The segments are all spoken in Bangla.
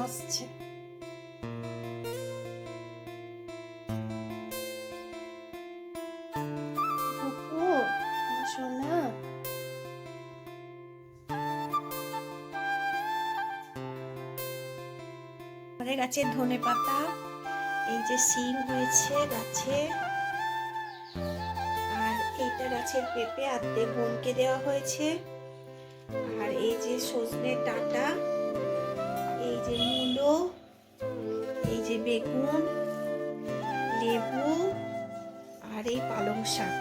আসছে। সোনা আমাদের গাছের ধনে পাতা, এই যে শিম হয়েছে গাছে, আর এইটা গাছের পেঁপে আর্ধেক বোনকে দেওয়া হয়েছে, আর এই যে সজনে ডাঁটা, এই যে মূলো, এই যে বেগুন, লেবু, আর এই পালং শাক,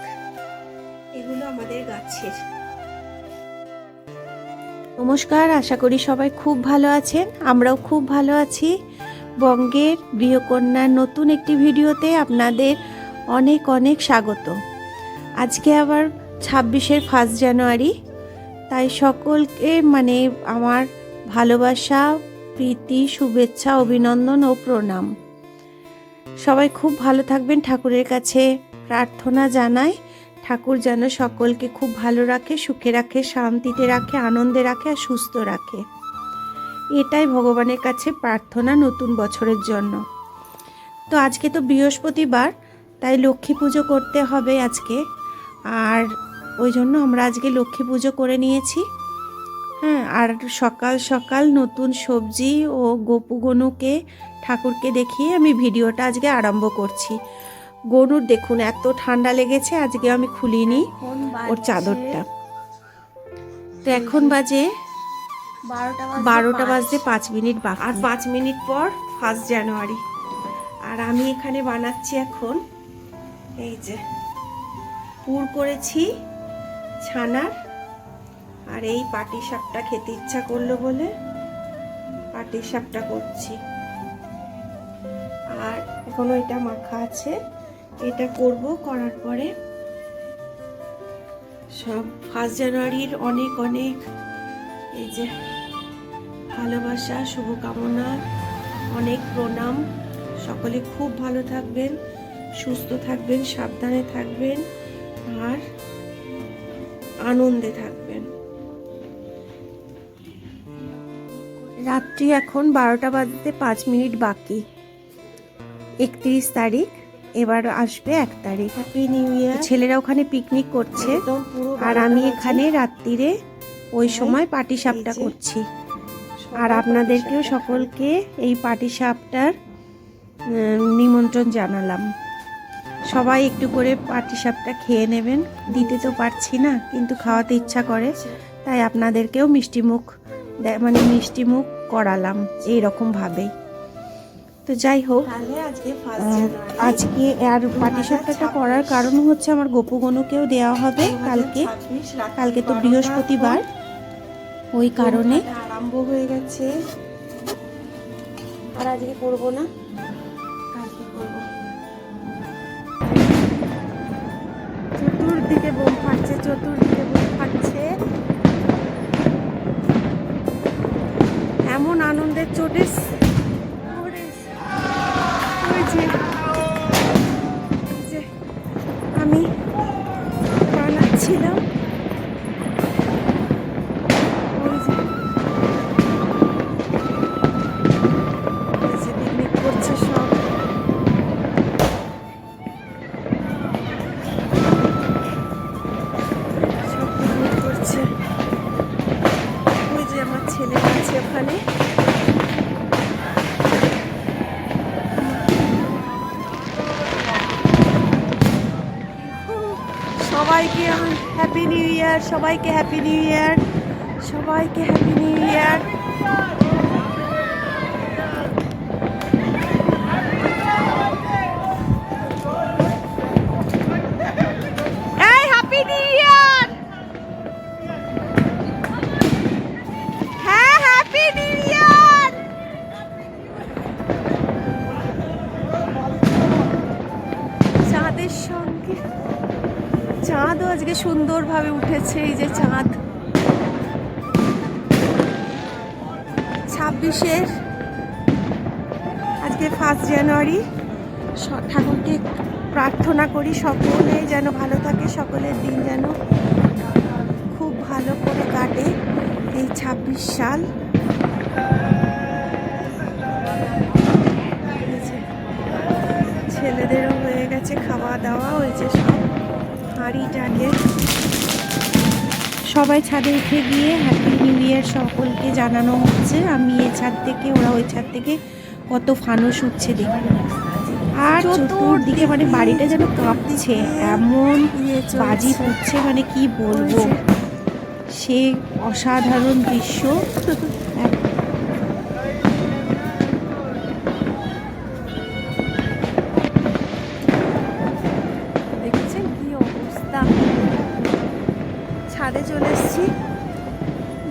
এগুলো আমাদের গাছের। নমস্কার, আশা করি সবাই খুব ভালো আছেন। আমরাও খুব ভালো আছি। বঙ্গের গৃহকন্যার নতুন একটি ভিডিওতে আপনাদের অনেক অনেক স্বাগত। আজকে আবার 26-এর 1 জানুয়ারি, তাই সকলকে আমার ভালোবাসা, প্রীতি, শুভেচ্ছা, অভিনন্দন ও প্রণাম। সবাই খুব ভালো থাকবেন, ঠাকুরের কাছে প্রার্থনা জানাই ঠাকুর যেন সকলকে খুব ভালো রাখে, সুখে রাখে, শান্তিতে রাখে, আনন্দে রাখে আর সুস্থ রাখে। এটাই ভগবানের কাছে প্রার্থনা নতুন বছরের জন্য। তো আজকে তো বৃহস্পতিবার, তাই লক্ষ্মী পুজো করতে হবে আজকে, আর ওই জন্য আমরা আজকে লক্ষ্মী পুজো করে নিয়েছি। হ্যাঁ, আর সকাল সকাল নতুন সবজি ও গোপু গনুকে ঠাকুরকে দেখিয়ে আমি ভিডিওটা আজকে আরম্ভ করছি। গনুর দেখুন এত ঠান্ডা লেগেছে, আজকে আমি খুলিনি ওর চাদরটা। তো এখন বাজে 12টা বাজতে 5 মিনিট বাকি, আর 5 মিনিট পর 1 জানুয়ারি। আর আমি এখানে বানাচ্ছি এখন, এই যে পুর করেছি ছানার, আর এই পাটি সাপটা খেতে ইচ্ছা করলো বলে পাটি সাপটা করছি। আর এখনো এটা মাখা আছে, এটা করব, করার পরে সব 1 জানুয়ারির অনেক অনেক এই যে ভালোবাসা, শুভকামনা, অনেক প্রণাম। সকলে খুব ভালো থাকবেন, সুস্থ থাকবেন, সাবধানে থাকবেন আর আনন্দে থাকবেন। রাত্রি এখন 12টা বাজতে 5 মিনিট বাকি। 31 তারিখ, এবার আসবে 1 তারিখ। Happy new year. ছেলেরা ওখানে পিকনিক করছে, আর আমি এখানে রাত্রিরে ওই সময় পাটিসাপটা করছি। আর আপনাদেরকেও সকলকে এই পাটিসাপটার নিমন্ত্রণ জানালাম। সবাই একটু করে পাটিসাপটা খেয়ে নেবেন। দিতে তো পারছি না, কিন্তু খাওয়াতে ইচ্ছা করে, তাই আপনাদেরকেও মিষ্টিমুখ করালাম এইরকম ভাবেই। তো যাই হোক, আজকে আর পাটিসাপটাটা করার কারণ হচ্ছে আমার গোপু গনুকেও দেওয়া হবে কালকে তো বৃহস্পতিবার, ওই কারণে আরম্ভ হয়ে গেছে। আর আজকে করব না, কালকে করব। চতুর্দিকে বোম ফাটছে, চতুর্দিকে বোম ফাটছে। এমন আনন্দের চোটে আমি বানাচ্ছিলাম, পিকনিক করছে সব। পিকনিক করছে, ওই যে আমার ছেলে আছে ওখানে। সবাইকে হ্যাপি নিউ ইয়ার, সবাইকে হ্যাপি নিউ ইয়ার, সবাইকে হ্যাপি নিউ ইয়ার। এই হ্যাপি নিউ ইয়ার, হ্যাঁ হ্যাপি নিউ ইয়ার। চাঁদের সঙ্গে চাঁদও আজকে সুন্দরভাবে উঠেছে, এই যে চাঁদ। 26-এর আজকে 1 জানুয়ারি। ঠাকুরকে প্রার্থনা করি সকলে যেন ভালো থাকে, সকলের দিন যেন খুব ভালো করে কাটে এই 26 সাল। ছেলেদেরও হয়ে গেছে খাওয়া দাওয়া, ওই যে সব হাঁড়ি টাড়িয়ে সবাই ছাদে উঠে গিয়ে হ্যাপি নিউ ইয়ার সকলকে জানানো হচ্ছে। আমি এই ছাদ থেকে, ওরা ওই ছাদ থেকে কত ফানুস উঠছে দেখুন। আর চতুর্দিকে মানে বাড়িটা যেন কাঁপছে, এমন বাজি ফুটছে মানে কি বলবো, সে অসাধারণ দৃশ্য। দেখছেন কি অবস্থা। ছাদে চলে এসেছি,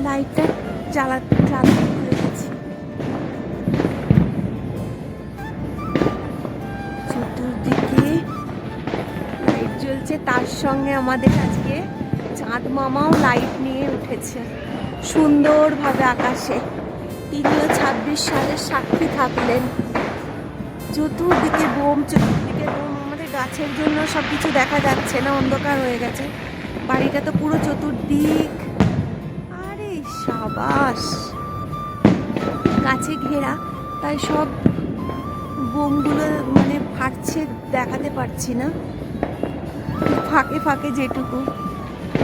লাইটটা জ্বালাতে ভুলে গেছি। চতুর্দিকে লাইট জ্বলছে, তার সঙ্গে আমাদের আজকে চাঁদ মামাও লাইট নিয়ে উঠেছে সুন্দরভাবে আকাশে। তিনিও 26 সালের সাক্ষী থাকলেন। চতুর্দিকে বোম, আমাদের গাছের জন্য সব কিছু দেখা যাচ্ছে না, অন্ধকার হয়ে গেছে। বাড়িটা তো পুরো চতুর্দিক, আরে সাবাস, গাছে ঘেরা, তাই সব বোমগুলো মানে ফাটছে, দেখাতে পারছি না, ফাঁকে ফাঁকে যেটুকু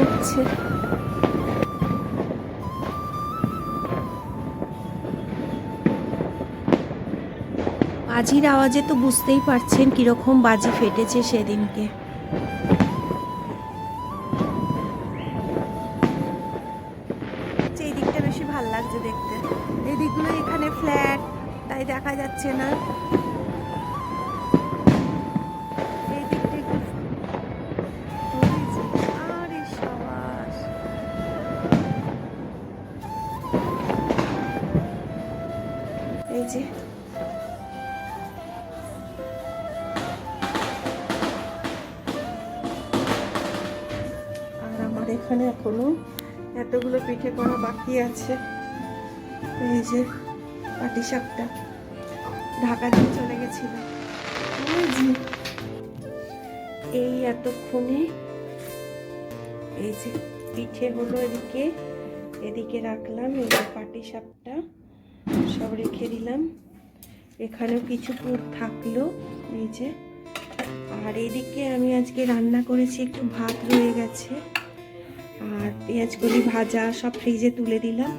উঠছে। বাজির আওয়াজে তো বুঝতেই পারছেন কিরকম বাজি ফেটেছে সেদিনকে। এই দিকটা বেশি ভাল লাগছে দেখতে, এই দিকগুলো এখানে ফ্ল্যাট, তাই দেখা যাচ্ছে না। এই দিকটা একটু, আরে সাবাস, এই যে এখানে এখনো এতগুলো পিঠে করা বাকি আছে। এই যে পাটিসাপটা ঢাকা দিয়ে চলে গেছিল, এই এতক্ষণে এই যে পিঠে হলো, এদিকে রাখলাম। এই যে পাটিসাপটা সব রেখে দিলাম, এখানেও কিছু পুর থাকলো এই যে। আর এদিকে আমি আজকে রান্না করেছি, একটু ভাত রয়ে গেছে, আর পেঁয়াজকলি ভাজা সব ফ্রিজে তুলে দিলাম।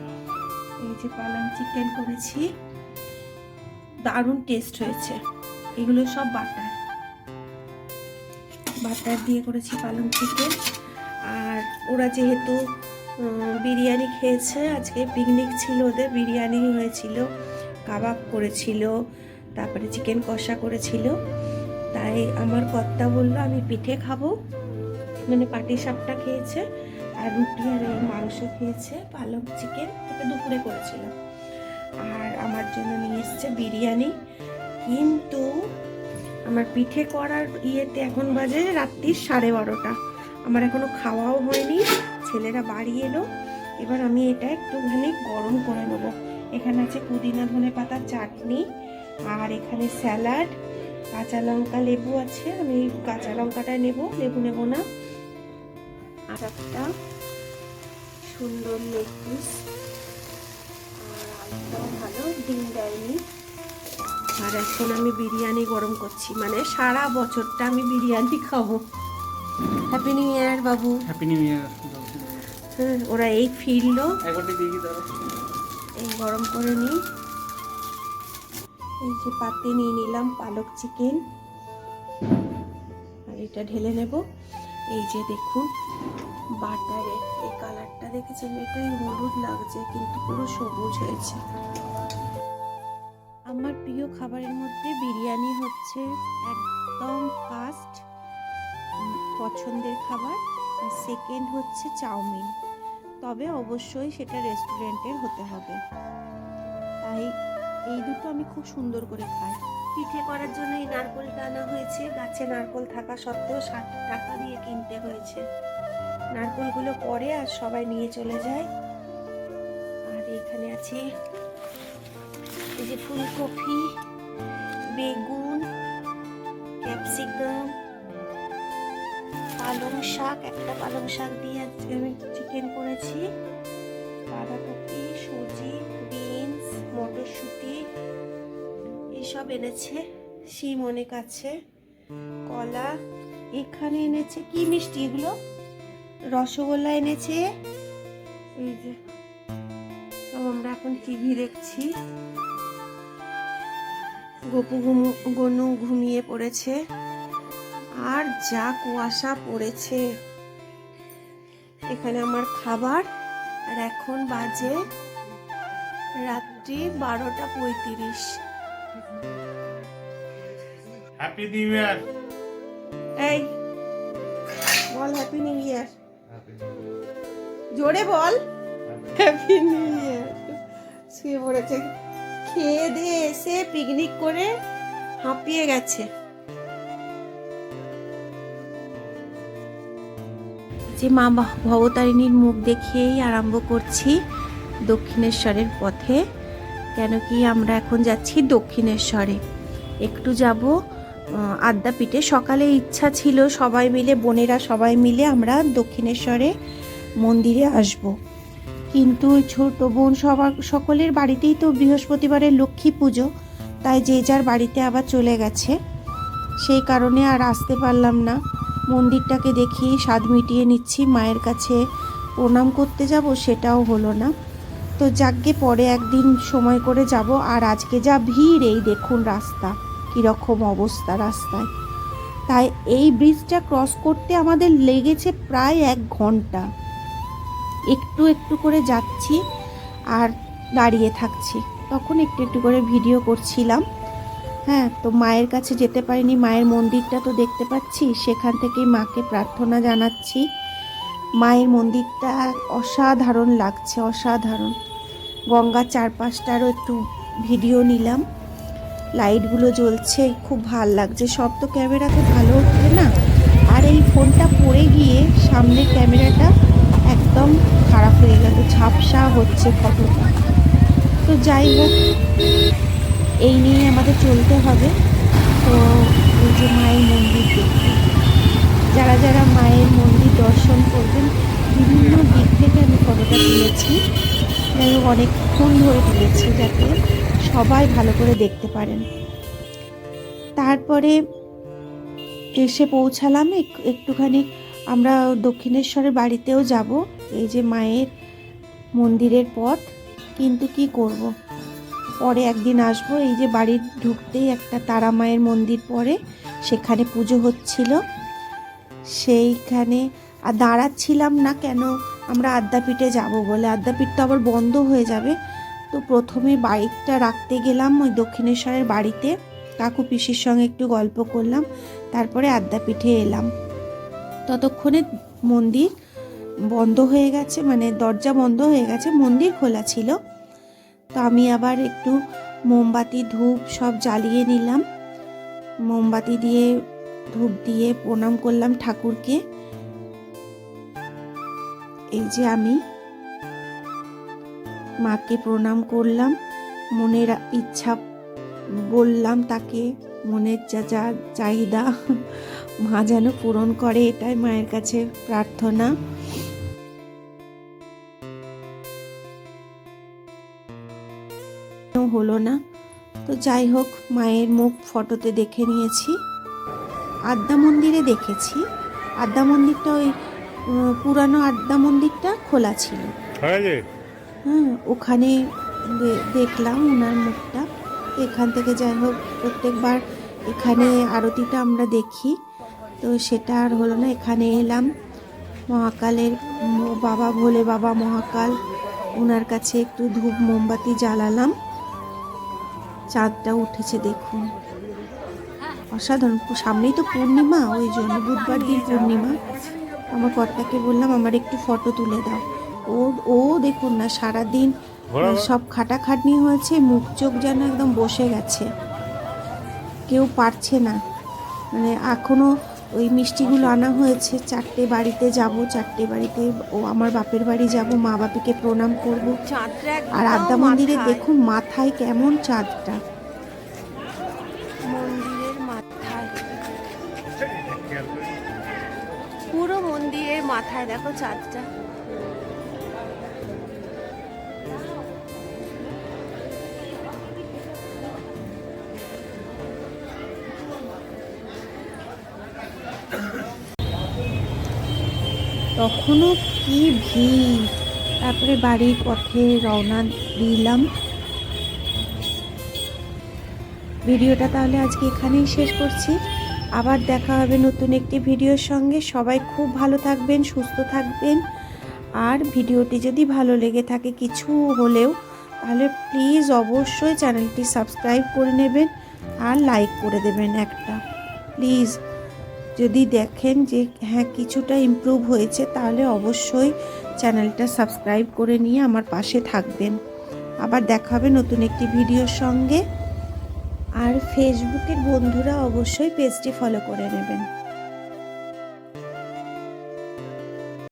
এই যে পালং চিকেন করেছি, দারুণ টেস্ট হয়েছে। এগুলো সব বাটার দিয়ে করেছি পালং চিকেন। আর ওরা যেহেতু বিরিয়ানি খেয়েছে, আজকে পিকনিক ছিল ওদের, বিরিয়ানি হয়েছিল, কাবাব করেছিল, তারপরে চিকেন কষা করেছিল, তাই আমার কর্তা বললো আমি পিঠে খাবো, মানে পাটিসাপটা খেয়েছে আর রুটি আর এই মাংস খেয়েছে, পালক চিকেন ওটা দুপুরে করেছিল, আর আমার জন্য নিয়ে এসছে বিরিয়ানি। কিন্তু আমার পিঠে করার ইয়েতে এখন বাজে রাত্রি 12:30, আমার এখনো খাওয়াও হয়নি, ছেলেরা বাড়ি এলো। এবার আমি এটা একটুখানি গরম করে নেবো। এখানে আছে পুদিনা ধনে পাতার চাটনি, আর এখানে স্যালাড, কাঁচা লঙ্কা লেবু আছে, আমি কাঁচা লঙ্কাটা নেব, লেবু নেব না। আর একটা সুন্দর লেগ পিস, আর আলুটাও ভালো, ডিম দেয়নি। আর এখন আমি বিরিয়ানি গরম করছি, মানে সারা বছরটা আমি বিরিয়ানি খাবো। হ্যাপি নিউ ইয়ার বাবু। Happy new year. হ্যাঁ, ওরা এই ফিরলো, এই গরম করে নিই। এই যে পাতে নিয়ে নিলাম পালক চিকেন, আর এটা ঢেলে নেব। এই যে দেখুন বাটারে এই কালারটা দেখেছেন, এটাই হলুদ লাগছে কিন্তু পুরো সবুজ হয়েছে। আমার প্রিয় খাবারের মধ্যে বিরিয়ানি হচ্ছে একদম ফার্স্ট পছন্দের খাবার, আর সেকেন্ড হচ্ছে চাউমিন, তবে অবশ্যই সেটা রেস্টুরেন্টের হতে হবে। তাই এই দুটো আমি খুব সুন্দর করে খাই। পিঠে করার জন্য এই নারকেলটা আনা হয়েছে, গাছে নারকেল থাকা সত্ত্বেও 60 টাকা দিয়ে কিনতে হয়েছে। নারকেলগুলো পরে আর সবাই নিয়ে চলে যায়। আর এখানে আছে এই যে ফুলকপি, বেগুন, ক্যাপসিকাম, পালং শাক, একটা পালং শাক দিয়ে আজকে আমি চিকেন করেছি, বাঁধাকপি, সুজি, বিনস, মটরশুঁটি এইসব এনেছে, শিম অনেক আছে, কলা এখানে এনেছে। কি মিষ্টি এগুলো? রসগোল্লা এনেছে। এই যে আমরা এখন টিভি দেখছি। গনু ঘুমিয়ে পড়েছে। আর যা কুয়াশা পড়েছে। এখানে আমার খাবার। আর এখন বাজে রাত্রি 12:35। Happy new year. এই বল হ্যাপি নিউ ইয়ার, জোরে বল হ্যাপি নিউ ইয়ার। শুয়ে পড়েছে, খেয়ে দিয়ে এসে পিকনিক করে হাঁপিয়ে গেছে। যে মা ভবতারিণীর মুখ দেখেই আরম্ভ করছি দক্ষিণেশ্বরের পথে। কেন কি আমরা এখন যাচ্ছি দক্ষিণেশ্বরে, একটু যাব আদ্যাপীঠে। সকালে ইচ্ছা ছিল সবাই মিলে, বোনেরা সবাই মিলে আমরা দক্ষিণেশ্বরে মন্দিরে আসব, কিন্তু ছোট বোন সকলের বাড়িতেই তো বৃহস্পতিবারের লক্ষ্মী পুজো, তাই যে যার বাড়িতে আবার চলে গেছে। সেই কারণে আর আসতে পারলাম না। মন্দিরটাকে দেখি স্বাদ মিটিয়ে নিচ্ছি, মায়ের কাছে প্রণাম করতে যাব সেটাও হলো না। তো যাকগে পরে একদিন সময় করে যাব। আর আজকে যা ভিড়, এই দেখুন রাস্তা কীরকম অবস্থা রাস্তায়। তাই এই ব্রিজটা ক্রস করতে আমাদের লেগেছে প্রায় 1 ঘন্টা। একটু একটু করে যাচ্ছি আর দাঁড়িয়ে থাকছি, তখন একটু একটু করে ভিডিও করছিলাম। হ্যাঁ, তো মায়ের কাছে যেতে পারিনি। মায়ের মন্দিরটা তো দেখতে পাচ্ছি, সেখান থেকেই মাকে প্রার্থনা জানাচ্ছি। মায়ের মন্দিরটা অসাধারণ লাগছে, অসাধারণ। গঙ্গার চারপাশটারও একটু ভিডিও নিলাম, লাইটগুলো জ্বলছে, খুব ভাল লাগছে। সব তো ক্যামেরাতে ভালো উঠবে না, আর এই ফোনটা পড়ে গিয়ে সামনের ক্যামেরাটা একদম খারাপ হয়ে গেল, ঝাপসা হচ্ছে ফটোটা। তো যাই হোক, এই নিয়ে আমাদের চলতে হবে। তো এই যে মায়ের মন্দির দেখতে, যারা যারা মায়ের মন্দির দর্শন করবেন, বিভিন্ন দিক থেকে আমি ফটোটা তুলেছি। যাই হোক, অনেকক্ষণ ধরে তুলেছি যাতে সবাই ভালো করে দেখতে পারেন। তারপরে এসে পৌঁছালাম একটুখানি। আমরা দক্ষিণেশ্বরের বাড়িতেও যাব, এই যে মায়ের মন্দিরের পথ। কিন্তু কি করব, পরে একদিন আসবো। এই যে বাড়ির ঢুকতেই একটা তারা মায়ের মন্দির পড়ে, সেখানে পুজো হচ্ছিল, সেইখানে আর দাঁড়াচ্ছিলাম না। কেন, আমরা আদ্যাপীঠে যাব বলে। আদ্যাপীঠ তো আবার বন্ধ হয়ে যাবে। তো প্রথমে বাইকটা রাখতে গেলাম ওই দক্ষিণেশ্বরের বাড়িতে, কাকু পিসির সঙ্গে একটু গল্প করলাম, তারপরে আদ্যাপীঠে এলাম। ততক্ষণে মন্দির বন্ধ হয়ে গেছে, মানে দরজা বন্ধ হয়ে গেছে, মন্দির খোলা ছিল। তো আমি আবার একটু মোমবাতি ধূপ সব জ্বালিয়ে নিলাম। মোমবাতি দিয়ে ধূপ দিয়ে প্রণাম করলাম ঠাকুরকে। এই যে আমি মাকে প্রণাম করলাম, মনের ইচ্ছা বললাম তাকে, মনের যা যা চাহিদা মা যেন পূরণ করে, এটাই মায়ের কাছে প্রার্থনা। হলো না, তো যাই হোক, মায়ের মুখ ফটোতে দেখে নিয়েছি। আদ্যা মন্দিরে দেখেছি, আদ্যা মন্দিরটা ওই পুরানো আদ্যা মন্দিরটা খোলা ছিল। হ্যাঁ, ওখানে দেখলাম ওনার মুখটা। এখান থেকে যাই হোক, প্রত্যেকবার এখানে আরতিটা আমরা দেখি, তো সেটা আর হলো না। এখানে এলাম মহাকালের বাবা, ভোলে বাবা মহাকাল, ওনার কাছে একটু ধূপ মোমবাতি জ্বালালাম। চাঁদটা উঠেছে দেখুন, অসাধারণ। সামনেই তো পূর্ণিমা, ওই জন্য বুধবার দিন পূর্ণিমা। আমার কর্তাকে বললাম আমার একটু ফটো তুলে দাও। ও দেখুন না, সারাদিন সব খাটাখাটনি হয়েছে, মুখ চোখ যেন একদম বসে গেছে, কেউ পারছে না। মানে এখনও ওই মিষ্টিগুলো আনা হয়েছে, 4টে বাড়িতে যাব, 4টে বাড়িতে ও আমার বাপের বাড়ি যাব, মা বাপিকে প্রণাম করব। আর আদ্যা মন্দিরে দেখুন মাথায় কেমন চাঁদটা, মন্দিরের মাথায়, পুরো মন্দিরের মাথায় দেখো চাঁদটা। তখনও কি ভিড়। তারপরে বাড়ির পথে রওনা দিলাম। ভিডিওটা তাহলে আজকে এখানেই শেষ করছি। আবার দেখা হবে নতুন একটি ভিডিওর সঙ্গে। সবাই খুব ভালো থাকবেন, সুস্থ থাকবেন। আর ভিডিওটি যদি ভালো লেগে থাকে কিছু হলেও, তাহলে প্লিজ অবশ্যই চ্যানেলটি সাবস্ক্রাইব করে নেবেন আর লাইক করে দেবেন একটা। প্লিজ যদি দেখেন যে হ্যাঁ কিছুটা ইমপ্রুভ হয়েছে, তাহলে অবশ্যই চ্যানেলটা সাবস্ক্রাইব করে নিয়ে আমার পাশে থাকবেন। আবার দেখা হবে নতুন একটি ভিডিওর সঙ্গে। আর ফেসবুকের বন্ধুরা অবশ্যই পেজটি ফলো করে নেবেন।